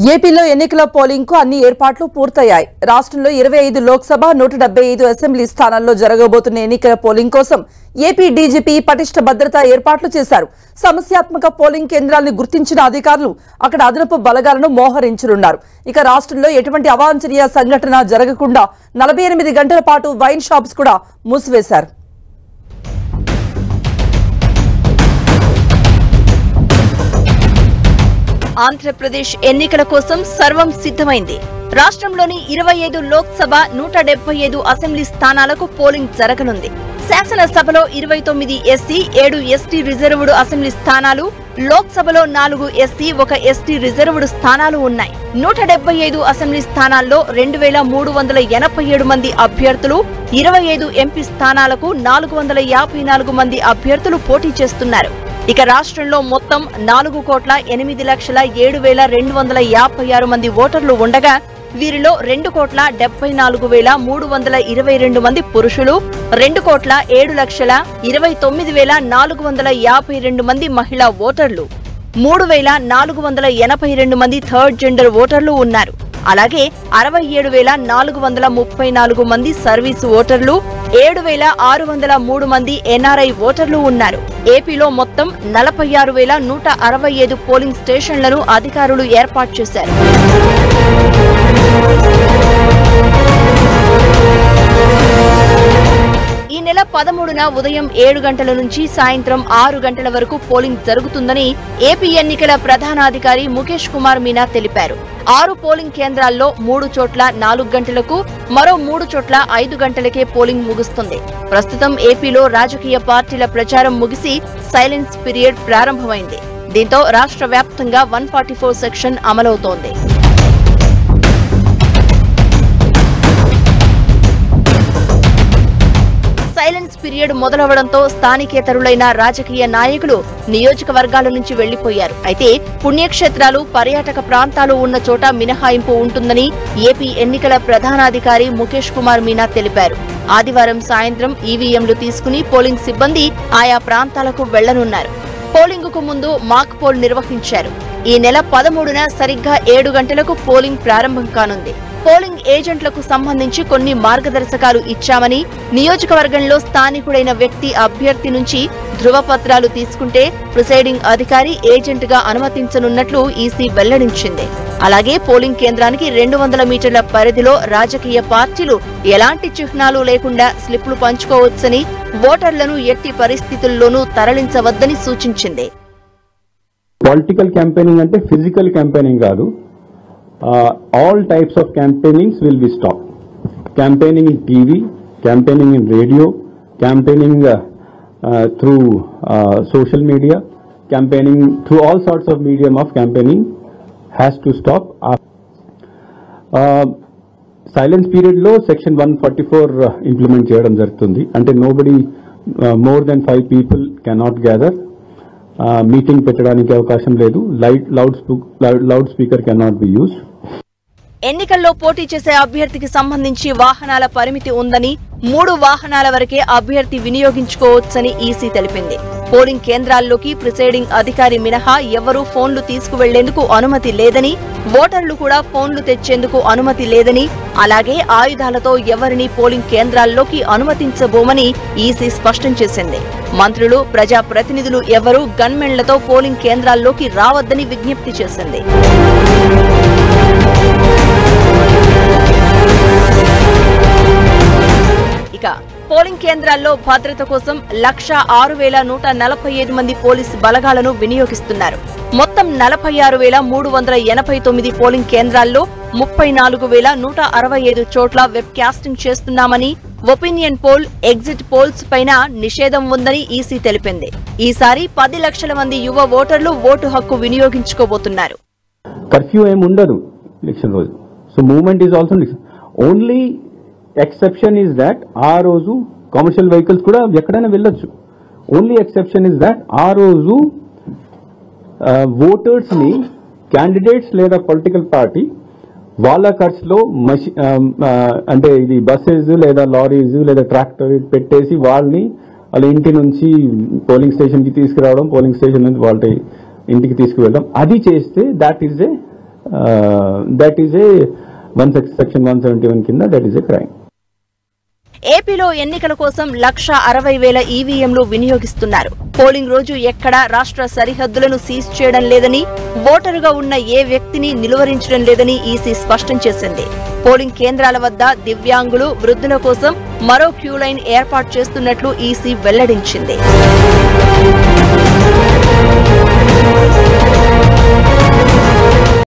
ఏపీలో ఎన్నికల పోలింగ్ కు అన్ని ఏర్పాట్లు పూర్తయ్యాయి. రాష్ట్రంలో 25 లోక్సభ 175 అసెంబ్లీ స్థానాల్లో జరగబోతున్న ఎన్నికల పోలింగ్ కోసం ఏపీ డీజీపీ పటిష్ట భద్రతా ఏర్పాట్లు చేశారు. సమస్యాత్మక పోలింగ్ కేంద్రాలను గుర్తించిన అధికారులు అక్కడ అదనపు బలగాలను మోహరించనున్నారు. ఇక రాష్ట్రంలో ఎటువంటి అవాంఛనీయ సంఘటన జరగకుండా 48 గంటల పాటు వైన్ షాప్స్ కూడా మూసివేశారు. ఆంధ్రప్రదేశ్ ఎన్నికల కోసం సర్వం సిద్ధమైంది. రాష్ట్రంలోని 25 లోక్సభ 175 అసెంబ్లీ స్థానాలకు పోలింగ్ జరగనుంది. శాసనసభలో 29 ఎస్సీ 7 ఎస్టీ రిజర్వ్డ్ అసెంబ్లీ స్థానాలు, లోక్సభలో 4 ఎస్సీ 1 ఎస్టీ రిజర్వ్డ్ స్థానాలు ఉన్నాయి. 175 అసెంబ్లీ స్థానాల్లో 2387 మంది అభ్యర్థులు, 25 ఎంపీ స్థానాలకు 454 మంది అభ్యర్థులు పోటీ చేస్తున్నారు. ఇక రాష్ట్రంలో మొత్తం 4,08,07,256 మంది ఓటర్లు ఉండగా వీరిలో 2,74,322 మంది పురుషులు, 2,07,29,452 మంది మహిళా ఓటర్లు, 3,482 మంది థర్డ్ జెండర్ ఓటర్లు ఉన్నారు. అలాగే 67,434 మంది సర్వీసు ఓటర్లు, 7,603 మంది ఎన్ఆర్ఐ ఓటర్లు ఉన్నారు. ఏపీలో మొత్తం 46,165 పోలింగ్ స్టేషన్లను అధికారులు ఏర్పాటు చేశారు. ఈ నెల 13న ఉదయం 7 గంటల నుంచి సాయంత్రం 6 గంటల వరకు పోలింగ్ జరుగుతుందని ఏపీ ఎన్నికల ప్రధానాధికారి ముఖేష్ కుమార్ మీనా తెలిపారు. 6 పోలింగ్ కేంద్రాల్లో 3 చోట్ల 4 గంటలకు, మరో 3 చోట్ల 5 గంటలకే పోలింగ్ ముగుస్తుంది. ప్రస్తుతం ఏపీలో రాజకీయ పార్టీల ప్రచారం ముగిసి సైలెన్స్ పీరియడ్ ప్రారంభమైంది. దీంతో రాష్ట్ర వ్యాప్తంగా 144 సెక్షన్ అమలవుతోంది. సైలెన్స్ పీరియడ్ మొదలవడంతో స్థానికేతరులైన రాజకీయ నాయకులు నియోజకవర్గాల నుంచి వెళ్లిపోయారు. అయితే పుణ్యక్షేత్రాలు, పర్యాటక ప్రాంతాలు ఉన్న చోట మినహాయింపు ఉంటుందని ఏపీ ఎన్నికల ప్రధానాధికారి ముఖేష్ కుమార్ మీనా తెలిపారు. ఆదివారం సాయంత్రం ఈవీఎంలు తీసుకుని పోలింగ్ సిబ్బంది ఆయా ప్రాంతాలకు వెళ్లనున్నారు. పోలింగ్ కు ముందు మాక్ పోల్ నిర్వహించారు. ఈ నెల 13న సరిగ్గా 7 గంటలకు పోలింగ్ ప్రారంభం కానుంది. పోలింగ్ ఏజెంట్లకు సంబంధించి కొన్ని మార్గదర్శకాలు ఇచ్చామని, నియోజకవర్గంలో స్థానికుడైన వ్యక్తి అభ్యర్థి నుంచి ధృవపత్రాలు తీసుకుంటే ప్రిసైడింగ్ అధికారి ఏజెంట్ గా అనుమతించనున్నట్లు ఈసీ వెల్లడించింది. అలాగే పోలింగ్ కేంద్రానికి 200 మీటర్ల పరిధిలో రాజకీయ పార్టీలు ఎలాంటి చిహ్నాలు లేకుండా స్లిప్లు పంచుకోవచ్చని, ఓటర్లను ఎట్టి పరిస్థితుల్లోనూ తరలించవద్దని సూచించింది. పొలిటికల్ క్యాంపెయినింగ్ అంటే ఫిజికల్ క్యాంపెయినింగ్ కాదు. All types of campaignings will be stopped. Campaigning in TV, campaigning in radio, campaigning through social media, campaigning through all sorts of medium of campaigning has to stop. Silence period lo section 144 implement cheyadam jarugutundi. Ante nobody more than 5 people cannot gather. Meeting పెట్టడానికి అవకాశం లేదు. Loud speaker cannot be used. ఎన్నికల్లో పోటీ చేసే అభ్యర్థికి సంబంధించి వాహనాల పరిమితి ఉందని, 3 వాహనాల వరకే అభ్యర్థి వినియోగించుకోవచ్చని ఈసీ తెలిపింది. పోలింగ్ కేంద్రాల్లోకి ప్రిసైడింగ్ అధికారి మినహా ఎవరూ ఫోన్లు తీసుకువెళ్లేందుకు అనుమతి లేదని, ఓటర్లు కూడా ఫోన్లు తెచ్చేందుకు అనుమతి లేదని, అలాగే ఆయుధాలతో ఎవరిని పోలింగ్ కేంద్రాల్లోకి అనుమతించబోమని ఈసీ స్పష్టం చేసింది. మంత్రులు, ప్రజాప్రతినిధులు ఎవరూ గన్మెన్లతో పోలింగ్ కేంద్రాల్లోకి రావద్దని విజ్ఞప్తి చేసింది. ఇక పోలింగ్ కేంద్రాల్లో భద్రత కోసం 1,06,145 మంది పోలీసు బలగాలను వినియోగిస్తున్నారు. మొత్తం 46,389 పోలింగ్ కేంద్రాల్లో 34,165 చోట్ల వెబ్ కాస్టింగ్ చేస్తున్నామని, ఒపీనియన్ పోల్, ఎగ్జిట్ పోల్స్ పైన నిషేధం ఉందని ఈసీ తెలిపింది. ఈసారి 10 లక్షల మంది యువ ఓటర్లు ఓటు హక్కు వినియోగించుకోబోతున్నారు. కర్ఫ్యూ ఏమి ఉండదు ఎలక్షన్ రోజు. So movement is also only exception is that ఆ రోజు కమర్షియల్ వెహికల్స్ కూడా ఎక్కడైనా వెళ్ళొచ్చు. ఓన్లీ ఎక్సెప్షన్ ఈజ్ దాట్ ఆ రోజు ఓటర్స్ ని క్యాండిడేట్స్ లేదా పొలిటికల్ పార్టీ వాళ్ళ ఖర్చులో అంటే ఇది బస్సెస్ లేదా లారీస్ లేదా ట్రాక్టర్ పెట్టేసి వాళ్ళ ఇంటి నుంచి పోలింగ్ స్టేషన్ కి తీసుకురావడం, పోలింగ్ స్టేషన్ నుంచి వాళ్ళ ఇంటికి తీసుకువెళ్ళడం, అది చేస్తే that is a that is a section 171 కింద that is a crime. ఏపీలో ఎన్నికల కోసం 1,60,000 ఈవీఎంలు వినియోగిస్తున్నారు. పోలింగ్ రోజు ఎక్కడా రాష్ట్ర సరిహద్దులను సీజ్ చేయడం లేదని, ఓటరుగా ఉన్న ఏ వ్యక్తిని నిలువరించడం లేదని ఈసీ స్పష్టం చేసింది. పోలింగ్ కేంద్రాల వద్ద దివ్యాంగులు, వృద్ధుల కోసం మరో క్యూ లైన్ ఏర్పాటు చేస్తున్నట్లు ఈసీ వెల్లడించింది.